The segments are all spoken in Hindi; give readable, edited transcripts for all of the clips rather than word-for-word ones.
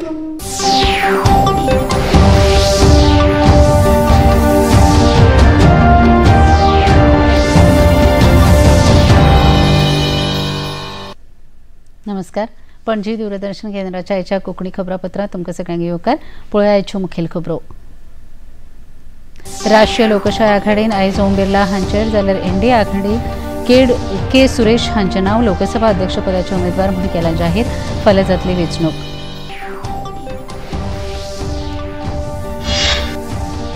नमस्कार. पणजी दूरदर्शन केंद्राच्या आयच्या कोंकणी खबरापत्रात तुमकां सगळ्यांक येवकार. पळोवया आयच्यो मुखेल खबरो. राष्ट्रीय लोकशाय आघाडीन आयज ओम बिर्ला हांचेर जाल्यार एनडीए आघाडी के सुरेश हांचें नांव लोकसभा अध्यक्षपदाचे उमेदवार म्हूण केलां जाहीर. फाल्यां जातली वेंचणूक.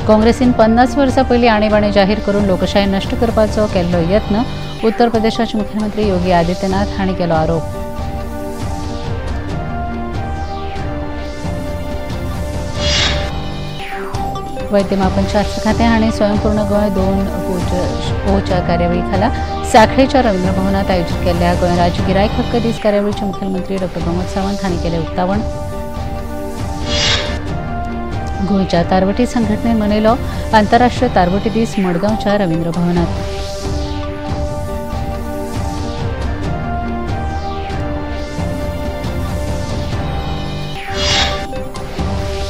काँग्रेसीन 50 वर्सां पयलीं आणीबाणी जाहीर करून लोकशाय नश्ट करपाचो केल्लो यत्न उत्तर प्रदेशाचे मुख्यमंत्री योगी आदित्यनाथ हांणी केलो आरोप. वैद्यमापनशास्त्र खातें हांणी स्वयंपूर्ण गोंय 2 पोच्या कार्यावळी खाला सांखळेच्या रवींद्र भवनात आयोजीत केल्ल्या गोंय राज्य गिरायक हक्क दीस कार्यावळीचे मुखेलमंत्री डॉ प्रमोद सावंत हांणी केलें उक्तावण. गोंयच्या तारवटी संघटनेन मनयलो आंतरराष्ट्रीय तारवटी दीस मडगांवच्या रवींद्र भवनात.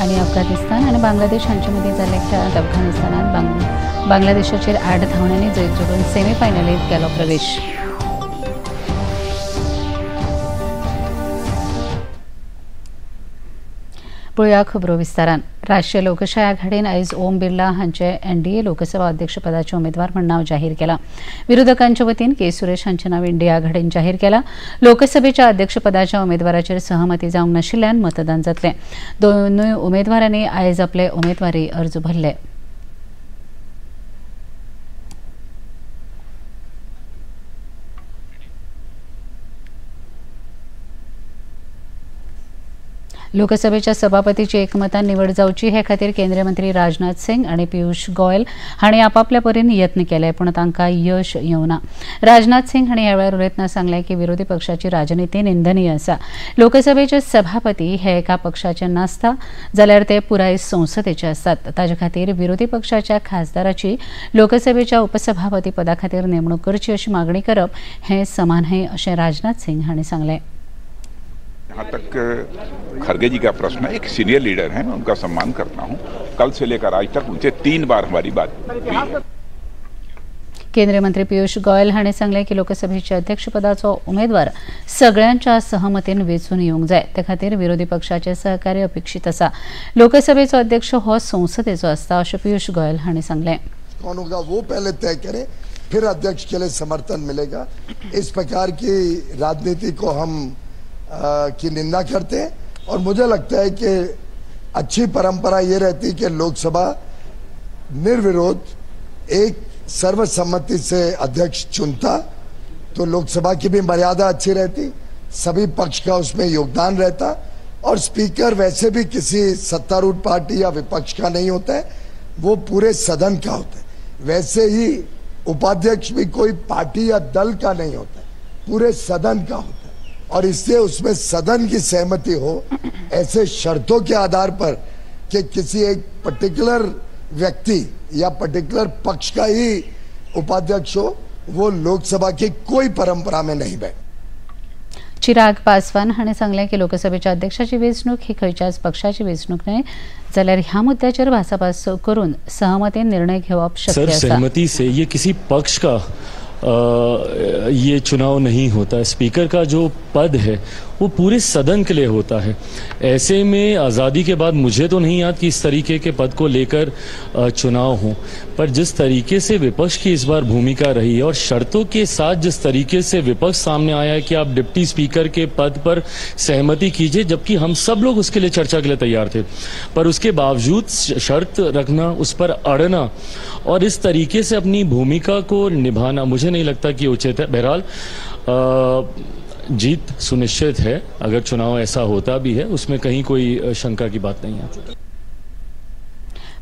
आणि अफगाणिस्तान आणि बांगलादेश हांचे मदीं जाल्ल्या खेळांत अफगाणिस्तानान बांगलादेशाचेर 8 धांवड्यांनी जैत जोडून सेमीफायनलींत केलो प्रवेश. पळोवया खबरो विस्तारान. राष्ट्रीय लोकशाय आघाडीन आयज ओम बिर्ला हांचे एनडीए लोकसभा अध्यक्षपदाचे उमेदवार म्हूण नांव जाहीर केलां. विरोधकांचे वतीन के सुरेश हांचें नांव एनडीए आघाडीन जाहीर केलां. लोकसभेच्या अध्यक्षपदाच्या उमेदवाराचेर सहमती जावंक नाशिल्ल्यान मतदान जातलें. दोनूय उमेदवारांनी आयज आपले उमेदवारी अर्ज भरले. लोकसभेच्या सभापतीची एकमतान निवड जावची हे खातीर केंद्रीय मंत्री राजनाथ सिंग आणि पियुष गोयल हांणी आपापल्या परीन यत्न केले पूण तांकां यश येवना. राजनाथ सिंग हांणी ह्या वेळार उलयतना सांगलें की विरोधी पक्षाची राजनिती निंदनीय आसा. लोकसभेचे सभापती हे एका पक्षाचे नासता जाल्यार ते पुराय संसदेचे आसतात. ताचे खातीर विरोधी पक्षाच्या खासदाराची लोकसभेच्या उपसभापती पदा खातीर नेमणूक करची अशी मागणी करप हें समान न्हय अशें राजनाथ सिंग हांणी सांगलें. यहाँ तक खरगे जी का प्रश्न है, एक सीनियर लीडर हैं, मैं उनका सम्मान करता हूँ. कल से लेकर आज तक उनसे 3 बार हमारी बात हुई है. केंद्रीय मंत्री पियुष गोयल हांणी सांगलें की लोकसभेच्या अध्यक्षपदाचो उमेदवार सगळ्यांच्या सहमतीन वेंचून येवंक जाय. ते खातीर विरोधी पक्षाचे सहकार्य अपेक्षीत आसा. लोकसभेचो अध्यक्ष हो संसदेचो आसता अशें पियुष गोयल हांणी सांगलें. कौन होगा वो पहले तय करें, फिर अध्यक्ष के लिए समर्थन मिलेगा. इस प्रकार की राजनीति को हम की निंदा करते हैं और मुझे लगता है कि अच्छी परंपरा ये रहती कि लोकसभा निर्विरोध एक सर्वसम्मति से अध्यक्ष चुनता तो लोकसभा की भी मर्यादा अच्छी रहती, सभी पक्ष का उसमें योगदान रहता और स्पीकर वैसे भी किसी सत्तारूढ़ पार्टी या विपक्ष का नहीं होता है, वो पूरे सदन का होता है. वैसे ही उपाध्यक्ष भी कोई पार्टी या दल का नहीं होता है, पूरे सदन का होता है और इससे उसमें सदन की सहमति हो. ऐसे शर्तों के आधार पर कि किसी एक पर्टिकुलर व्यक्ति या पर्टिकुलर पक्ष का ही उपाध्यक्ष हो, वो लोकसभा की कोई परंपरा में नहीं बैठ. चिराग पासवान हांणी सांगलें की लोकसभेच्या अध्यक्षाची वेंचणूक ही खंयच्याच पक्षाची वेंचणूक न्हय जाल्यार ह्या मुद्द्याचेर भासाभास करून सहमतीन निर्णय घेवप शक्य आसा. सहमति से ये किसी पक्ष का ये चुनाव नहीं होता. स्पीकर का जो पद है वो पूरे सदन के लिए होता है. ऐसे में आज़ादी के बाद मुझे तो नहीं याद कि इस तरीके के पद को लेकर चुनाव हो, पर जिस तरीके से विपक्ष की इस बार भूमिका रही है और शर्तों के साथ जिस तरीके से विपक्ष सामने आया है कि आप डिप्टी स्पीकर के पद पर सहमति कीजिए, जबकि हम सब लोग उसके लिए चर्चा के लिए तैयार थे, पर उसके बावजूद शर्त रखना, उस पर अड़ना और इस तरीके से अपनी भूमिका को निभाना मुझे नहीं लगता कि उचित है. बहरहाल जीत सुनिश्चित है. अगर चुनाव ऐसा होता भी है उसमें कहीं कोई शंका की बात नहीं है.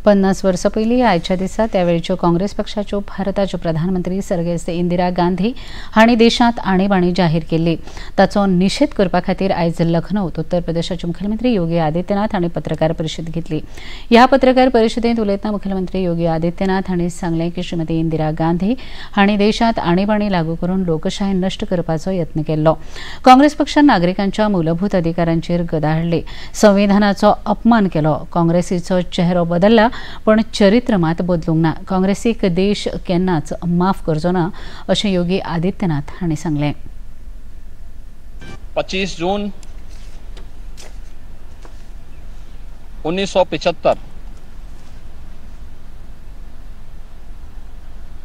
50 वर्सां पयलीं आयच्या दिसा त्यावेळच्यो काँग्रेस पक्षाच्यो भारताच्यो प्रधानमंत्री सर्गेस्त इंदिरा गांधी हांणी देशांत आणीबाणी जाहीर केल्ली. ताचो निशेध करपा खातीर आयज लखनौत उत्तर प्रदेशाचे मुखेलमंत्री योगी आदित्यनाथ हांणी पत्रकार परिशद घेतली. ह्या पत्रकार परिशदेंत उलयतना मुखेलमंत्री योगी आदित्यनाथ हांणी सांगलें की श्रीमती इंदिरा गांधी हांणी देशांत आणीबाणी लागू करून लोकशाय नश्ट करपाचो यत्न केल्लो. काँग्रेस पक्षान नागरिकांच्या मूलभूत अधिकारांचेर गदा हाडली, संविधानाचो अपमान केलो. काँग्रेसीचो चेहरो बदलला पण चरित्र मात बदलूंक ना. काँग्रेसीक देश केन्नाच माफ करचो ना अशें योगी आदित्यनाथ हांणी सांगलें. 25 जून 1975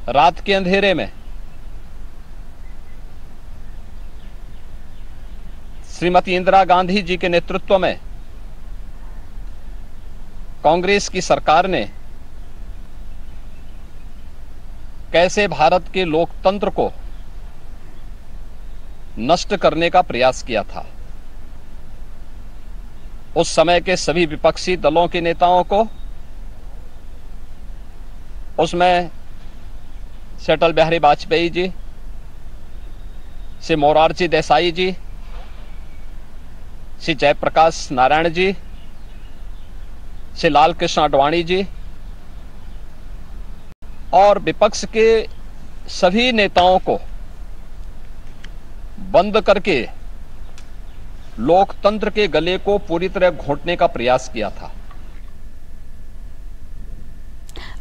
रात के अंधेरे में श्रीमती इंदिरा गांधी जी के नेतृत्व में कांग्रेस की सरकार ने कैसे भारत के लोकतंत्र को नष्ट करने का प्रयास किया था. उस समय के सभी विपक्षी दलों के नेताओं को, उसमें से अटल बिहारी वाजपेयी जी, से मोरारजी देसाई जी, श्री जयप्रकाश नारायण जी, श्री लाल कृष्ण आडवाणी जी और विपक्ष के सभी नेताओं को बंद करके लोकतंत्र के गले को पूरी तरह घोंटने का प्रयास किया था.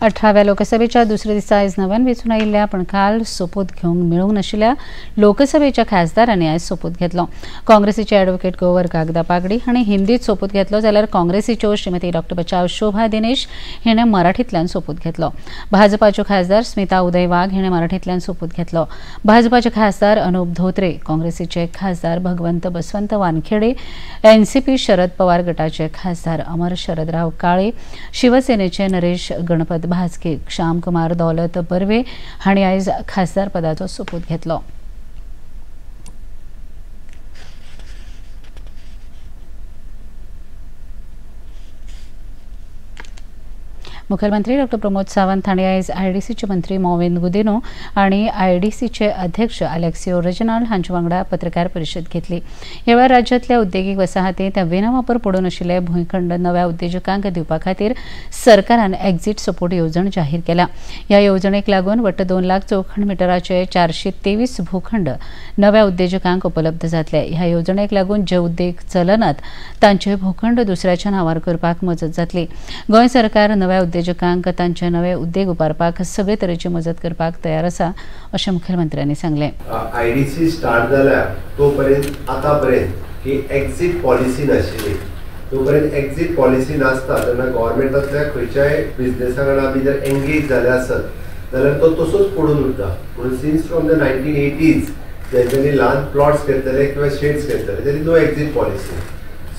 18व्या लोकसभेच्या दुसऱ्या दिसा आयज नव्यान वेंचून आयिल्ल्या पण काल सोपूत घेवंक मेळूंक नाशिल्ल्या लोकसभेच्या खासदारांनी आयज सोपूत घेतलो. काँग्रेसीचे ॲडव्होकेट गोवर कागदा पागडी हांणी हिंदीत सोपूत घेतलो जाल्यार काँग्रेसीच्यो श्रीमती डॉ. बचाव शोभा दिनेश हिणें मराठींतल्यान सोपूत घेतलो. भाजपाच्यो खासदार स्मिता उदय वाघ हिणें मराठींतल्यान सोपूत घेतलो. भाजपाचे खासदार अनुप धोत्रे, काँग्रेसीचे खासदार भगवंत बसवंत वानखेडे, एनसीपी शरद पवार गटाचे खासदार अमर शरदराव काळे, शिवसेनेचे नरेश गणपत भाजके, श्यामकुमार दौलत बर्वे हांणी आयज खासदार पदाचो सोपूत घेतलो. मुखेलमंत्री डॉ. प्रमोद सावंत हांणी आयज आयडीसीचे मंत्री मोविन गुदिनो आनी आयडीसीचे अध्यक्ष अलेक्सियो रेजिनाल्ड हांचे वांगडा पत्रकार परिशद घेतली. ह्या वेळार राज्यांतल्या उद्देगीक वसाहतींत विनावापर पडून आशिल्ले भूंयखंड नव्या उद्देजकांक दिवपा खातीर सरकारान एक्झिट सपोर्ट येवजण जाहीर केल्या. ह्या येवजणेक लागून वट्ट 2 लाख चौखण मिटराचे 423 भूखंड नव्या उद्देजकांक उपलब्ध जातले. ह्या येवजणेक लागून जे उद्देग चलनात तांचे भूखंड दुसऱ्याच्या नांवार करपाक मजत जातली. गोंय सरकार नव्या उद्देजकांक तांचे नवे उद्देग उबारपाक सगळे तरेची मजत करपाक तयार आसा अशें मुखेलमंत्र्यांनी सांगलें. आयडीसी स्टार्ट जाल्या तो पर्यंत आतापर्यंत ही एक्झिट पॉलिसी नाशिल्ली. तो पर्यंत एक्झिट पॉलिसी नासता तेन्ना गव्हर्मेंटांतल्या खंयच्याय बिझनेसा वांगडा आमी जर एंगेज जाले आसत जाल्यार तो तसोच पडून उरता. पूण सिन्स फ्रॉम द 1980s जेन्ना ल्हान प्लॉट्स घेतले किंवा शेड्स घेतले तेन्ना नो एक्झिट पॉलिसी.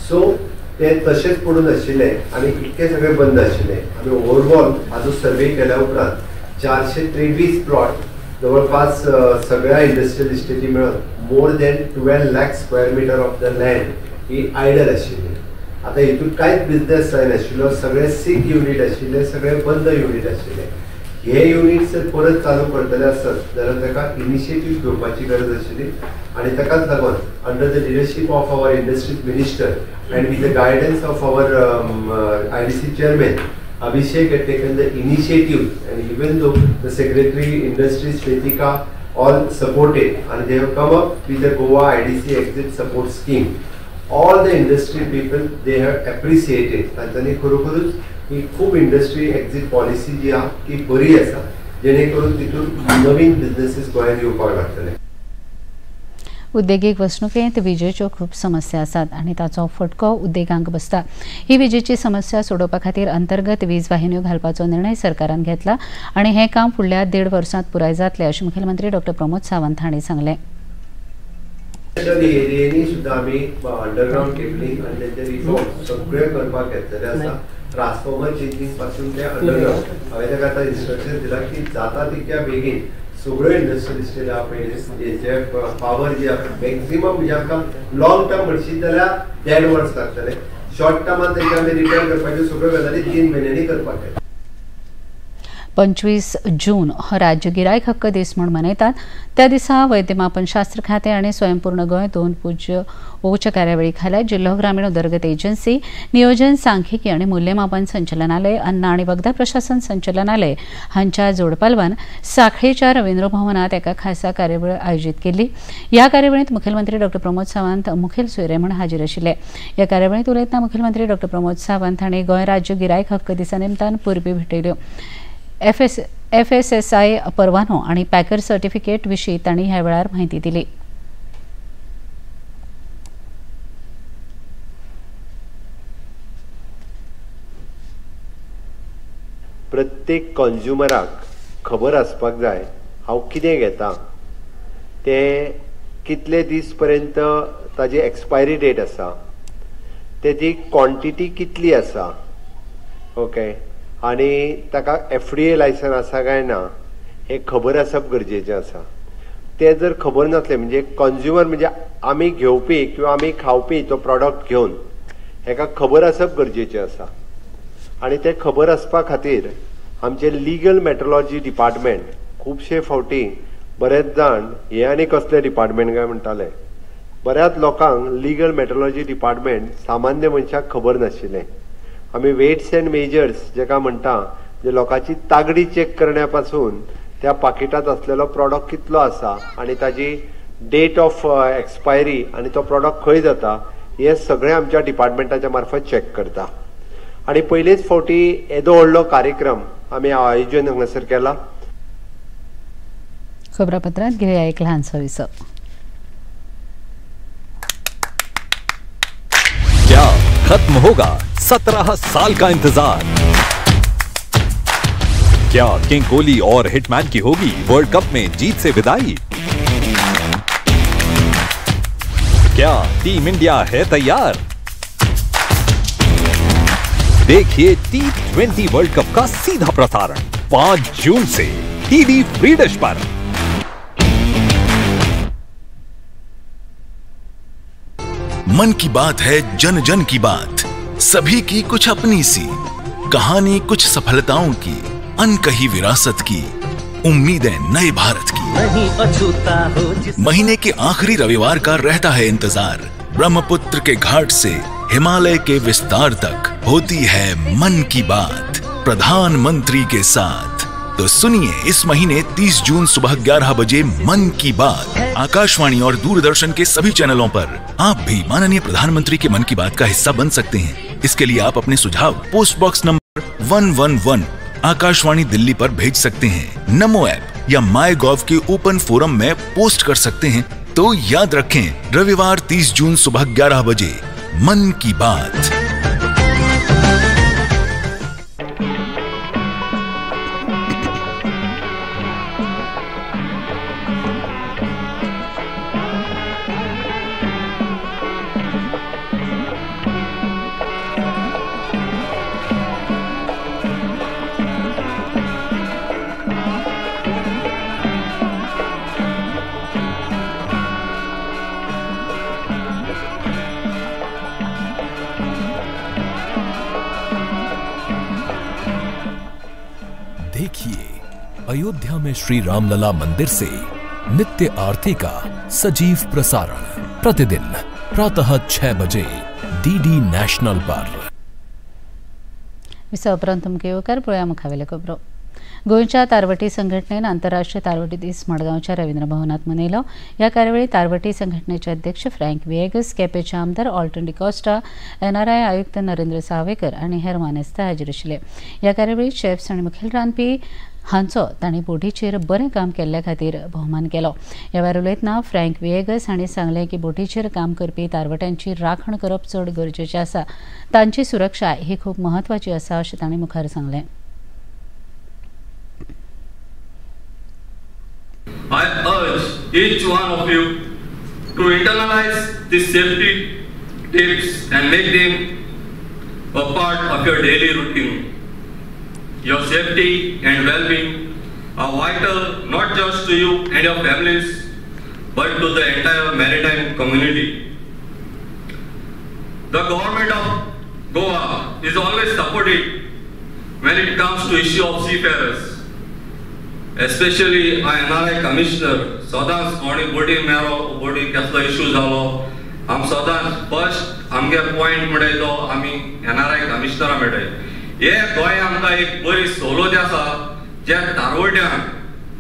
सो ते तशेंच पडून आशिल्ले आनी इतके सगळे बंद आशिल्ले. आमी ओवरऑल हाजो सर्वे केल्या उपरांत 423 प्लॉट जवळपास सगळ्या इंडस्ट्रियल इस्टेटी मेळून more than 12 lakh square metre of the land ही आयडल आशिल्ली. आता हितून कांयच बिझनेस जायनाशिल्लो. सगळे सीक युनिट आशिल्ले, सगळे बंद युनिट आशिल्ले. हे युनिट्स जर परत चालू करतले आसत जाल्यार ताका इनिशिएटीव घेवपाची गरज आशिल्ली आनी ताकाच लागून under the leadership of our industries minister and with the guidance of our IDC chairman Abhishek had taken the initiative, and even though the secretary industries Shwetika all supported and they have come up with the Goa IDC exit support scheme, all the industry people they have appreciated. and tani खरोखरच ही खूप इंडस्ट्री एक्झिट पॉलिसी जी आहा ती बरी आसा जेणे करून तितून नवीन बिझनेसेस गोंयांत येवपाक लागतले. उद्देगीक वसणुकेंत विजेच्यो खूब समस्या आसात आनी ताचो फटको उद्देगांक बसता. ही विजेची समस्या सोडोवपा खातीर अंतर्गत वीज वाहिन्यो घालपाचो निर्णय सरकारान घेतला आनी हें काम फुडल्या 1.5 वर्सांत पुराय जातलें अशें मुखेलमंत्री डॉ. प्रमोद सावंत हांणी सांगलें. एरियेनी सुद्दां आमी अंडरग्राउंड केबलिंग आनी तेचे रिफॉर्म सगळे करपाक घेतलेले आसा. ट्रान्सफॉर्मर चेंजिंग पासून ते अंडरग्राउंड हांवें ताका आतां इन्स्ट्रक्शन दिलां की जाता तितक्या बेगीन सगळ्यो इंडस्ट्रियल इस्टेट आहा पळय जे पावर जी आहा मॅक्झिमम म्हणजे आमकां लॉंग टर्म म्हणशीत जाल्यार 1.5 वर्स लागतले. शॉर्ट टर्मान तेंचे आमी रिपेअर करपाच्यो सगळ्यो गजाली 3 म्हयन्यांनी करपाक जाय. 25 जून हो राज्य गिरायक हक्क दीस म्हूण मनयतात. त्या दिसा वैद्यमापनशास्त्र खातें आनी स्वयंपूर्ण गोंय दोन पूज्य ओच कार्यावळी खाला जिल्हो ग्रामीण उदरगत एजन्सी, नियोजन सांख्यिकी आनी मूल्यमापन संचालनालय, अन्न आनी वखदां प्रशासन संचालनालय हांच्या जोडपालवान सांखळेच्या रवींद्र भवनात एका खासा कार्यावळ आयोजीत केल्ली. ह्या कार्यावळींत मुखेलमंत्री डॉ. प्रमोद सावंत मुखेल सोयरे म्हूण हाजीर आशिल्ले. ह्या कार्यावळींत उलयतना मुखेलमंत्री डॉ. प्रमोद सावंत हांणी गोंय राज्य गिरायक हक्क दिसा निमतान परबी भेटयल्यो. FSSAI परवानो आनी पॅकर सर्टिफिकेट विशीं तांणी ह्या वेळार म्हायती दिली. प्रत्येक कंज्युमराक खबर आसपाक जाय हांव कितें घेता तें कितले दीस पर्यंत ताजी एक्सपायरी डेट आसा, तेजी क्वॉन्टिटी कितली आसा, ओके, आनी ताका FDA लायसन आसा काय ना हे खबर आसप गरजेचें आसा. ते जर खबर नासलें म्हणजे कंज्युमर म्हणजे आमी घेवपी किंवा आमी खावपी तो प्रॉडक्ट घेवन हेका खबर आसप गरजेचें आसा. आनी ते खबर आसपा खातीर आमचे लिगल मेट्रोलॉजी डिपार्टमेंट खुबशे फावटी बरेच जाण हे आनी कसले डिपार्टमेंट काय म्हणटाले, बऱ्याच लोकांक लिगल मेट्रोलॉजी डिपार्टमेंट सामान्य मनशाक खबर नाशिल्लें. आमी वेट्स एंड मेजर्स जेका म्हणटा, जे लोकांची तागडी चेक करण्यापासून त्या पाकिटात असलेलो प्रॉडक्ट कितलो आसा आनी ताजी डेट ऑफ एक्सपायरी आनी तो प्रॉडक्ट खंय जाता हे सगळें आमच्या डिपार्टमेंटाच्या मार्फत चेक करता. आनी पयलेच फावटी येदो व्हडलो कार्यक्रम आमी आयोजन हांगासर केला. खबरापत्रांत घेऊया एक ल्हानसो विसो. क्या खत्म होगा 17 साल का इंतजार? क्या किंग कोहली और हिटमैन की होगी वर्ल्ड कप में जीत से विदाई? क्या टीम इंडिया है तैयार? देखिए T20 वर्ल्ड कप का सीधा प्रसारण 5 जून से टीवी फ्री डिश पर. मन की बात है जन जन की बात, सभी की कुछ अपनी सी कहानी, कुछ सफलताओं की, अनकही विरासत की, उम्मीदें नए भारत की. महीने के आखिरी रविवार का रहता है इंतजार. ब्रह्मपुत्र के घाट से हिमालय के विस्तार तक होती है मन की बात प्रधानमंत्री के साथ. तो सुनिए इस महीने 30 जून सुबह 11 बजे मन की बात आकाशवाणी और दूरदर्शन के सभी चैनलों पर. आप भी माननीय प्रधानमंत्री के मन की बात का हिस्सा बन सकते हैं. इसके लिए आप अपने सुझाव post box number 111 Akashvani Delhi पर भेज सकते हैं. नमो ऐप या माई गॉव के ओपन फोरम में पोस्ट कर सकते हैं. तो याद रखें, रविवार 30 जून सुबह 11 बजे मन की बात. अयोध्या में श्री रामलला मंदिर से नित्य आरती का सजीव प्रसारण प्रतिदिन प्रातः 6 बजे डीडी नेशनल पर. विसा उपरांत तुमकां येवकार पळोवया मुखावेले खबरो. गोंयच्या तारवटी संघटनेन आंतरराष्ट्रीय तारवटी दीस मडगांवच्या रवींद्र भवनात मनयलो. ह्या कार्यावळीत तारवटी संघटनेचे अध्यक्ष फ्रँक विएगस, केपेचे आमदार ऑल्टन डिकॉस्टा, NRI आयुक्त नरेंद्र सावेकर आनी हेर मानेस्तार हाजीर आशिल्ले. ह्या कार्यावळीत शेफ्स आनी मुखेल रांदपी हांचो तांणी बोटीचेर बरें काम केल्ल्या खातीर भोवमान केलो. ह्या वेळार उलयतना फ्रँक विएगस हांणी सांगलें की बोटीचेर काम करपी तारवट्यांची राखण करप चड गरजेचें आसा. तांची सुरक्षा ही खूब म्हत्वाची आसा अशें तांणी मुखार सांगलें. I urge each one of you to internalize these safety tips and make them a part of your daily routine. Your safety and well-being are vital not just to you and your families, but to the entire maritime community. The government of Goa is always supportive when it comes to issue of seafarers. especially NRI commissioner सदांच कोणी बोटी मेरो बोटी कसलो इशू जालो आम सदांच फर्स्ट आमगे पॉइंट म्हणटाय तो आमी NRI कमिशनरा मेळटाय हे गोंय आमकां एक बरी सोलोत आसा जे दारवट्यान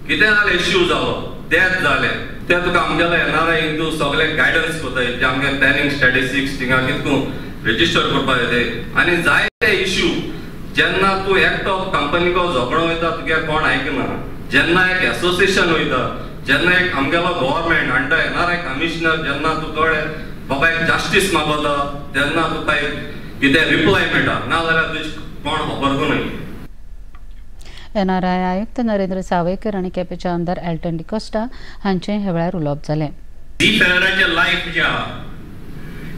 कितें जालें इशू जालो तेच जालें ते तुका आमगेले NRI हिंदू सगळे गायडन्स कोताय जे आमगे प्लॅनिंग स्टॅटिस्टिक्स थिंगा कितकून रजिस्टर करपाक येताय आनी जायते इशू जेन्ना तूं एकटो कंपनीको झगडो वयता तुगे कोण आयकना जेन्ना एक एसोसिएशन वयता जेन्ना एक आमगेलो गव्हर्नमेंट आनी तो NRI कमिशनर जेन्ना तुकडे बाबा एक जस्टीस मागता तेन्ना तुका एक कितें रिप्लाय मेळटा नाजाल्यार तुजें कोण खबर न्हय NRI आयुक्त नरेंद्र सावयकर आनी केपेंचे आमदार एल्टन डिकोस्टा हांचेय ह्या वेळार उलोवप जालें सीफेराराचें लायफ जें आहा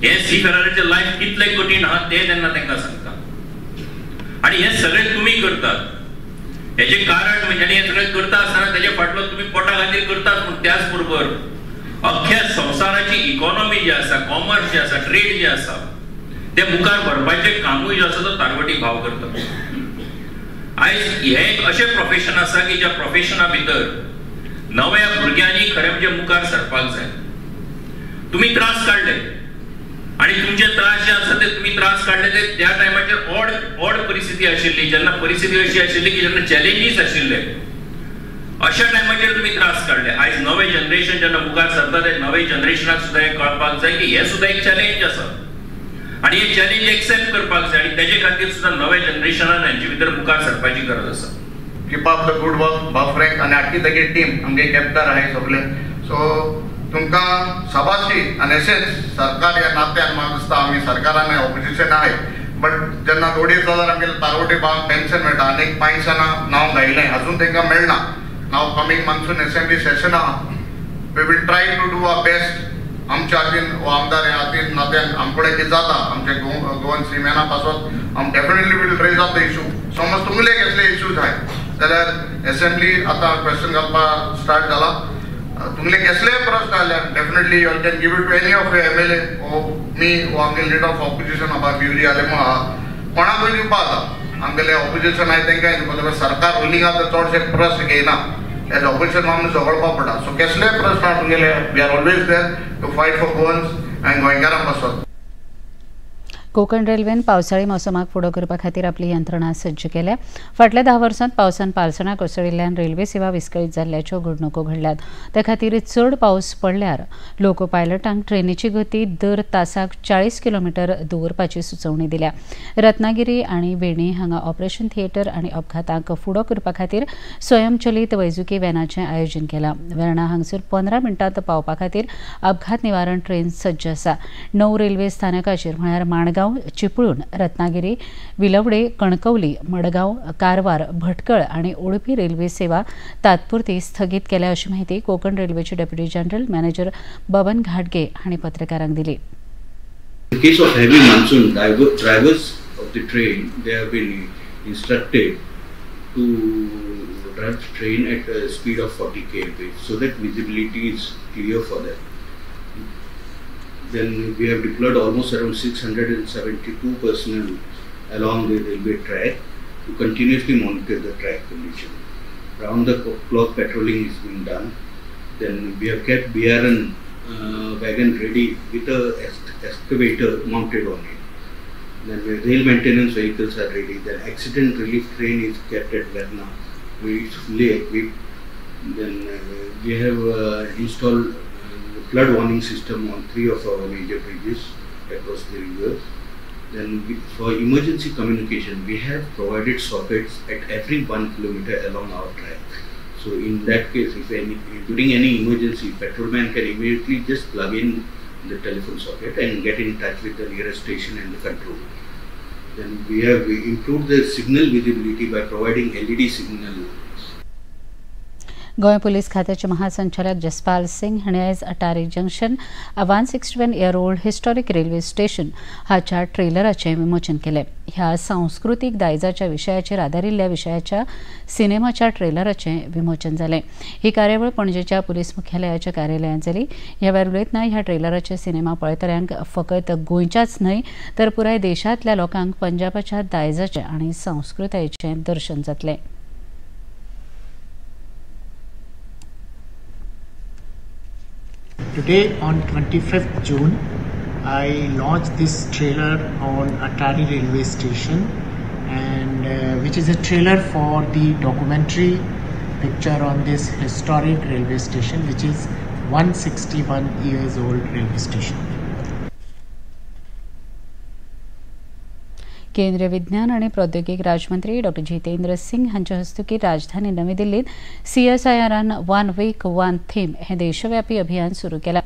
हे सीफेराराचें लायफ कितलें कठीण आहा तें तेन्ना तांकां सांगता आनी हे सगळें तुमी करतात हेजें कारण म्हणजे हे सगळें करता आसतना तेजे फाटलो तुमी पोटा खातीर करतात पूण त्याच बरोबर अख्ख्या संवसाराची इकॉनॉमी जी आसा कॉमर्स जे आसा ट्रेड जे आसा ते मुखार व्हरपाचें कामूय जो आसा तो तारवटी भाव करता आयज हे एक अशें प्रोफेशन आसा की ज्या प्रोफेशना भितर नव्या भुरग्यांनी खरें म्हणजे मुखार सरपाक जाय तुमी त्रास काडले आणि तुमचे त्रास जे आसा ते तुम्ही त्रास काढले ते त्या टायमाचेर ऑड परिस्थिती आशिल्ली जेन्ना परिस्थिती अशी आशिल्ली की जेन्ना चॅलेंजीस आशिल्ले अशा टायमाचेर तुम्ही त्रास काढले आयज नवे जनरेशन जेन्ना मुखार सरता ते नवे जनरेशनाक सुद्दां हे कळपाक जाय की हे सुद्दां एक चॅलेंज आसा आणि हे चॅलेंज एक्सेप्ट करपाक जाय आणि तेजे खातीर सुद्दां नवे जनरेशनान हेंचे भितर मुखार सरपाची गरज आसा keep up the good work बाफ्रेक आनी आख्खी तेगे टीम आमगे कॅप्टन आहाय सगळे सो तुमकां शाबासकी आनी अशेंच सरकार ह्या नात्यान म्हाका दिसता आमी सरकारान ऑपोजिशन आहाय बट जेन्ना 2.5 हजार आमगेले तारवटी बांक पेन्शन मेळटा आनीक 5 जाणां नांव घायलें अजून तांकां मेळना नाव कमिंग मान्सून असेंब्ली सेशन आहा we will try to do our best आमच्या हातीन व आमदार ह्या हातीन नात्यान आमकडे कितें जाता आमचे गोवन सिमेना पासत आम definitely will raise up the issue समज तुमले कसले इशूज आहाय जाल्यार असेंब्ली आतां क्वेश्चन घालपाक स्टार्ट जाला तुमले कसले प्रश्न आल्यार definitely you can give it to any of your MLA ओ मी ओ आमगे लीडर ऑफ ऑपोजिशन आबा ब्युरी आलेमो आहा कोणाकूय दिवपा जाता आमगेले ऑपोजिशन आहाय तांकांय दिवपा सरकार रुलिंगा तर चडशे प्रश्न घेयना एज ऑपोजिशन आमकां झगडपा पडटा सो कसले प्रश्न आहा तुमगेले we are always there to fight for Goans आनी गोंयकारां पासत कोकण रेल्वेन पावसाळी मोसमाक फुडो करपा खातीर आपली यंत्रणा सज्ज केल्या फाटल्या 10 वर्सांत पावसान पालसणां कोसळिल्ल्यान रेल्वे सेवा विस्कळीत जाल्ल्याच्यो घडणुको घडल्यात ते खातीर चड पावस पडल्यार लोको पायलटांक ट्रेनीची गती दर तासाक 40 किलोमीटर दवरपाची सुचोवणी दिल्या रत्नागिरी आनी वेणी हांगा ऑपरेशन थिएटर आनी अपघातांक फुडो करपा खातीर स्वयंचलीत वैजकी व्हॅनाचें आयोजन केलां वेर्णा हांगसर 15 मिनटांत पावपा खातीर अपघात निवारण ट्रेन सज्ज आसा 9 रेल्वे स्थानकाचेर म्हळ्यार माणगांव चिपळूण रत्नागिरी विलवडे कणकवली मडगांव कारवार भटकळ आणि ओडपी रेल्वे सेवा तात्पुरती स्थगीत केल्या अशी माहिती कोकण रेल्वेचे डेप्युटी जनरल मॅनेजर बबन घाटगे हांणी पत्रकारांक दिली. In case of heavy monsoon, drivers of the train, they have been instructed to drive the train at a speed of 40 km so that visibility is clear for them. Then we have deployed almost around 672 personnel along the railway track to continuously monitor the track condition. Round the clock patrolling is being done. Then we have kept BRN wagon ready with a excavator mounted on it. Then rail maintenance vehicles are ready. The accident relief train is kept at Verna. It's fully equipped. Then we have installed flood warning system on 3 of our major bridges across the river. Then for emergency communication, we have provided sockets at every 1 kilometer along our track. So in that case, if during any emergency, patrolman can immediately just plug in the telephone socket and get in touch with the nearest station and the control. Then we have improved the signal visibility by providing LED signal. Goem police खात्याचे महासंचालक जसपाल सिंग हांणी आयज Attari junction 161 year old historic railway station हाच्या ट्रेलराचें विमोचन केलें. ह्या सांस्कृतीक दायजाच्या विशयाचेर आदारिल्ल्या विशयाच्या सिनेमाच्या ट्रेलराचें विमोचन जालें. ही कार्यावळ पणजेच्या पुलीस मुख्यालयाच्या कार्यालयांत जाली. ह्या वेळार उलयतना ह्या ट्रेलराचे सिनेमा पळयतल्यांक फकत गोंयच्याच न्हय तर पुराय देशांतल्या लोकांक पंजाबाच्या दायजाचें आनी संस्कृतायेचें दर्शन जातलें. Today on 25th June, I launched this trailer on Atari railway station, and which is a trailer for the documentary picture on this historic railway station, which is 161 years old railway station. केंद्रीय विज्ञान आणि प्रौद्योगिक राज्यमंत्री डॉ. जितेंद्र सिंग हांच्या हस्तुकी राजधानी नवी दिल्लीत CSIRन 1 वीक 1 थीम हे देशव्यापी अभियान सुरू केला.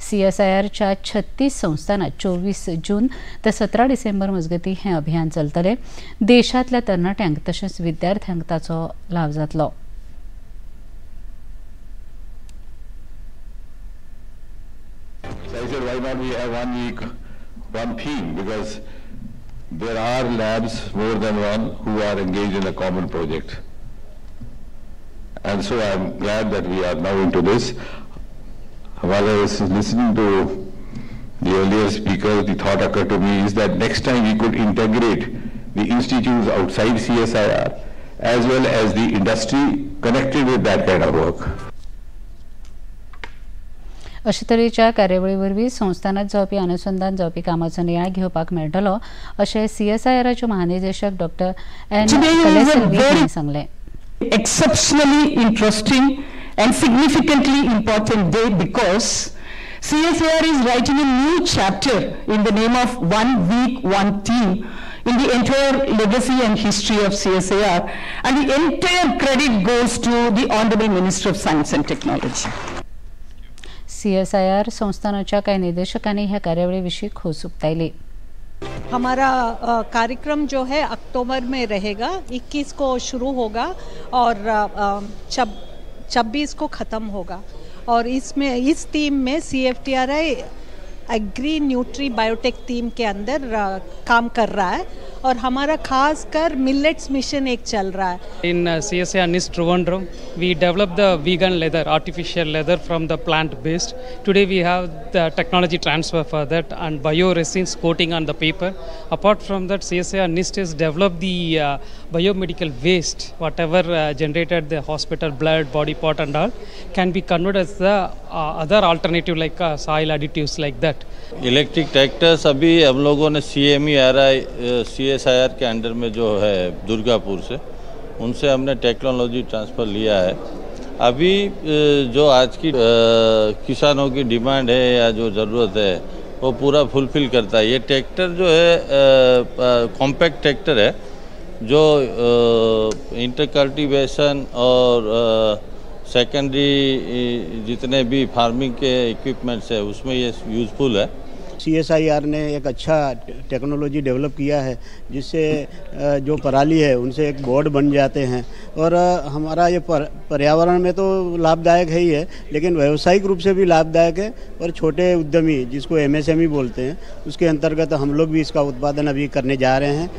CSIRच्या 36 संस्थानात 24 जून ते 17 डिसेंबर मजगती हे अभियान चलतले. देशातल्या तरणाट्यांक तशेंच विद्यार्थ्यांक ताचो लाभ जातलो. There are labs, more than one, who are engaged in a common project. And so I'm glad that we are now into this. While I was listening to the earlier speaker, the thought occurred to me is that next time we could integrate the institutes outside CSIR as well as the industry connected with that kind of work. अशे तरेच्या कार्यावळीवरवीं संस्थानात जावपी अनुसंधान जावपी कामाचो नियाळ घेवपाक मेळटलो अशें CSIRचे महानिदेशक डॉ. एन. कलेसेल्वी हांणी सांगलें. Exceptionally interesting and significantly important day because CSIR is writing a new chapter in the name of 1 week 1 team in the entire legacy and history of CSIR, and the entire credit goes to the Honorable Minister of Science and Technology. CSIR संस्थानाच्या काही निदेशकांनी ह्या कार्यावळीविषयी खोस उक्तायली. हमारा कार्यक्रम जो है अक्टूबर में रहेगा, 21 को शुरू होगा और 26 को ख़त्म होगा. और इसमें इस थीम में CFTRI agri nutri biotech theme के अंदर काम कर रहा है और हमारा खास कर मिलेट्स मिशन एक चल रहा है. In CSIR NIST Trivandrum, we developed the vegan leather, artificial leather from the plant based. Today we have the technology transfer for that and bioresins coating on the paper. Apart from that, CSIR NIST has developed the biomedical waste, whatever generated the hospital blood, body part and all, can be converted as the other alternative like soil additives like that. Electric tractors अभी हम लोगों ने CSIR के अंडर में जो है दुर्गापुर से, उनसे हमने टेक्नोलॉजी ट्रांसफ़र लिया है. अभी जो आज की किसानों की डिमांड है या जो ज़रूरत है वो पूरा फुलफिल करता है. ये ट्रैक्टर जो है कॉम्पैक्ट ट्रैक्टर है जो इंटरकल्टिवेशन और सेकेंडरी जितने भी फार्मिंग के इक्विपमेंट्स है उसमें ये यूज़फुल है. CSIR ने एक अच्छा टेक्नोलॉजी डेवलप किया है जिससे जो पराली है उनसे एक बोर्ड बन जाते हैं और हमारा ये पर्यावरण में तो लाभदायक है ही है, लेकिन व्यावसायिक रूप से भी लाभदायक है. और छोटे उद्यमी जिसको MSME बोलते हैं उसके अंतर्गत हम लोग भी इसका उत्पादन अभी करने जा रहे हैं.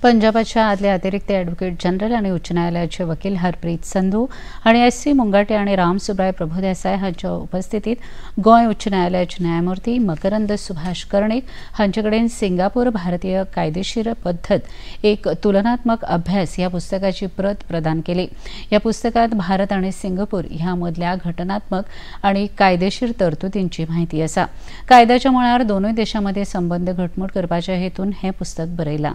पंजाबाच्या आदले अतिरिक्त ॲडव्होकेट जनरल आणि उच्च न्यायालयाचे वकील हरप्रीत संधू आणि SC मुंगाटे आणि रामसुब्राय प्रभुदेसाय हांच्या उपस्थितीत गोंय उच्च न्यायालयाचे न्यायमूर्ती मकरंद सुभाष कर्णिक हांचे कडेन सिंगापूर भारतीय कायदेशीर पद्धत एक तुलनात्मक अभ्यास ह्या पुस्तकाची प्रत प्रदान केली. या पुस्तकात भारत आणि सिंगापूर ह्या मदल्या घटनात्मक आणि कायदेशीर तरतुदींची माहिती आसा. कायद्याच्या मळार दोनूय देशांमध्ये संबंध घटमूट करपाच्या हेतून हे पुस्तक बरयलां.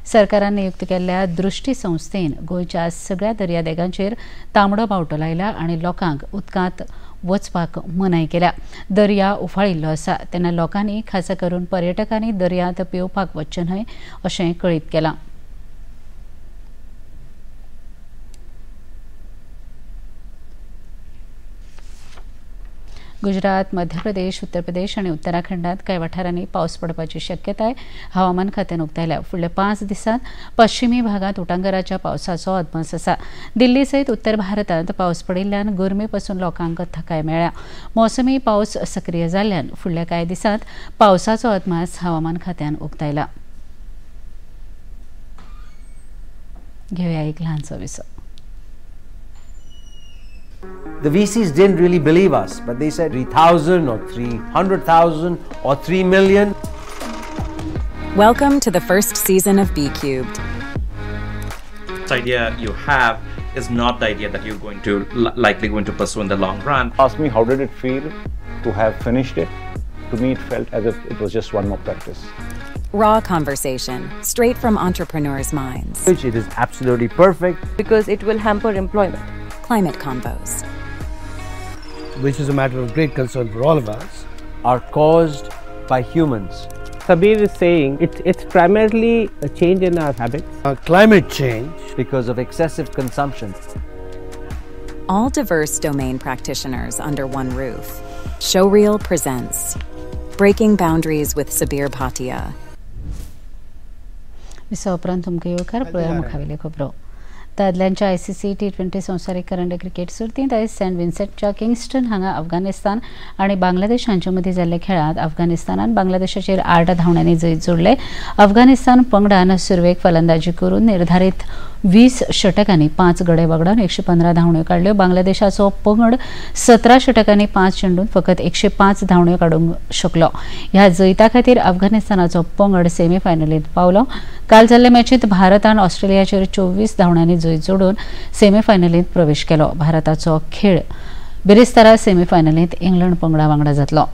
सरकारान नियुक्त केल्ल्या दृष्टी संस्थेन गोंयच्या सगळ्या दर्यादेगांचेर तांबडो बावटो लायला आनी लोकांक उदकांत वचपाक मनाय केल्या. दर्या उफाळिल्लो आसा तेन्ना लोकांनी खासा करून पर्यटकांनी दर्यांत पेंवपाक वचचें न्हय अशें कळीत केलां. गुजरात, मध्य प्रदेश, उत्तर प्रदेश आणि उत्तराखंडात काही वाठारांनी पावस पडपाची शक्यताय हवामान खात्यान उक्तायल्या. फुडल्या 5 दिसांत पश्चिमी भागात उटंगराच्या पावसाचो अदमास आसा. दिल्ली सयत उत्तर भारतांत पावस पडिल्ल्यान गरमी पासून लोकांक थाकाय मेळ्ळ्या. मोसमी पावस सक्रिय जाल्ल्यान फुडल्या कांय दिसांत पावसाचो अदमास हवामान खात्यान उक्तायला. घेवया एक ल्हानसो Wiseau. The VCs didn't really believe us, but they said 3,000 or 300,000 or 3 million. Welcome to the first season of B Cubed. This idea you have is not the idea that you're going to likely going to pursue in the long run. Ask me how did it feel to have finished it. To me, it felt as if it was just one more practice. Raw conversation, straight from entrepreneurs' minds. It is absolutely perfect because it will hamper employment. Climate Convos, which is a matter of great concern for all of us, are caused by humans. Sabir is saying it's primarily a change in our habits. Climate change. Because of excessive consumption. All diverse domain practitioners under one roof. Showreel presents Breaking Boundaries with Sabir Bhatia. विसा उपरांत तुमकां येवकार पळोवया मुखावेले खबरो. दादल्यांच्या ICC T20 संवसारीक करंड क्रिकेट सर्तींत आयज सेंट विन्सेंटच्या किंगस्टन हांगा अफगाणिस्तान आनी बांगलादेश हांचे मदीं जाल्ल्या खेळांत अफगाणिस्तानान बांगलादेशाचेर 8 धांवड्यांनी जैत जोडले. अफगाणिस्तान पंगडान सुरवेक फलंदाजी करून निर्धारीत 20 षटकांनी 5 गडे वगडावन 115 धांवड्यो काडल्यो. बांगलादेशाचो पंगड 17 षटकांनी 5 चेंडूंत फकत 105 धांवड्यो काडूंक शकलो. ह्या जैता खातीर अफगाणिस्तानाचो पंगड सेमीफायनलींत पावलो. काल जाल्ले मॅचींत भारतान ऑस्ट्रेलियाचेर 24 धांवड्यांनी जैत जोडून सेमीफायनलींत प्रवेश केलो. भारताचो खेळ बिरेस्तारा सेमीफायनलींत इंग्लंड पंगडा वांगडा जातलो.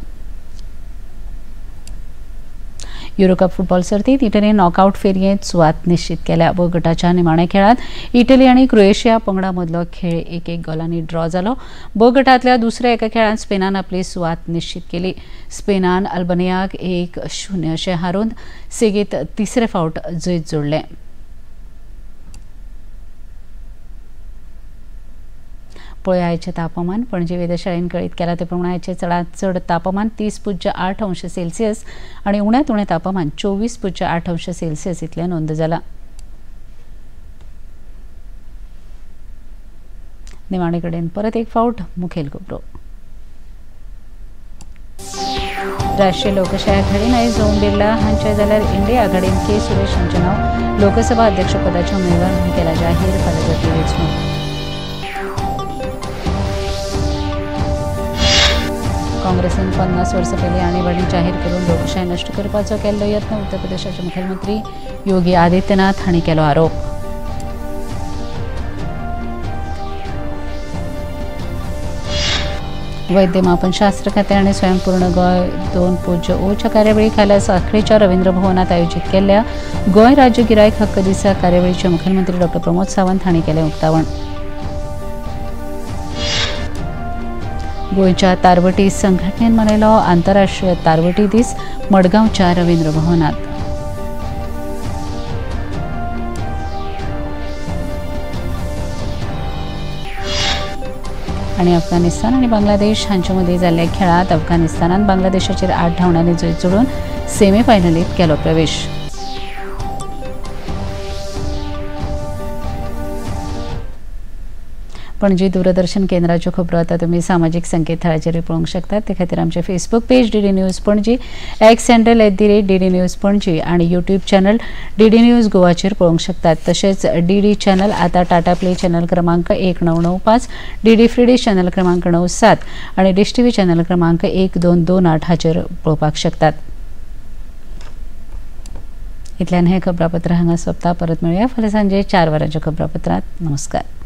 युरोकप फुटबॉल सर्तीत इटलीन नॉकआउट फेरयेंत सुवात निश्चित केल्या. ब गटाच्या निमाण्या खेळांत इटली आनी क्रोएशिया पंगडा मदलो खेळ 1-1 गोलांनी ड्रॉ जालो. ब गटांतल्या दुसऱ्या एका खेळांत स्पेनान आपली सुवात निश्चित केली. स्पेनान अल्बानियाक 1-0 अशें हारून सेगीत तिसरे फावट जैत जोडले. पळय आयचें तापमान. पणजी वेधशाळेन कळीत केला ते प्रमाण आयचें चडांत चड तापमान 30.8 अंश सेल्सियस आनी उण्यांत उणें तापमान 24.8 अंश सेल्सियस इतलें नोंद जालां. निमाणे कडेन परत एक फावट मुखेल खबरो. राष्ट्रीय लोकशाही आघाडीन आयज ओम बिर्ला हांचे जाल्यार इंडिया आघाडीन के सुरेश हांचें नांव लोकसभा अध्यक्षपदाच्या उमेदवार म्हणून केला जाहीर. फाल्यां जातली वेंचणूक. काँग्रेसीन 50 वर्सां पयलीं आणीबाणी जाहीर करून लोकशाही नश्ट करपाचो केल्लो यत्न उत्तर प्रदेशाचे मुखेलमंत्री योगी आदित्यनाथ हांणी केलो आरोप. वैद्य मापनशास्त्र खातें आनी स्वयंपूर्ण गोंय 2.0च्या कार्यावळी खाला सांखळेच्या रवींद्र भवनात आयोजीत केल्ल्या गोंय राज्य गिरायक हक्क दिसा कार्यावळीचे मुखेलमंत्री डॉ प्रमोद सावंत हांणी केलें उक्तावण. गोंयच्या तारवटी संघटनेन मनयलो आंतरराष्ट्रीय तारवटी दीस मडगांवच्या रवींद्र भवनात. आनी अफगाणिस्तान आनी बांगलादेश हांचे मदीं जाल्ल्या खेळांत अफगाणिस्तानान बांगलादेशाचेर 8 धांवड्यांनी जैत जोडून सेमीफायनलींत केलो प्रवेश. पणजी दूरदर्शन केंद्राच्यो खबरो आतां तुमी सामाजीक संकेतथळाचेर पळोवंक शकतात. ते खातीर आमचे Facebook page DD news Panaji, x handle @DD news Panaji आनी यूट्यूब चॅनल DD न्यूज गोवाचेर पळोवंक शकतात. तशेंच DD चॅनल आतां टाटा प्ले चॅनल क्रमांक 1995, DD फ्री डिश चॅनल क्रमांक 97 आनी डिश TV चॅनल क्रमांक 1228 हाचेर पळोवपाक शकतात. इतल्यान हें खबरापत्र हांगा सोंपता. परत मेळुया फाल्यां सांजे 4 वरांच्या खबरापत्रांत. नमस्कार.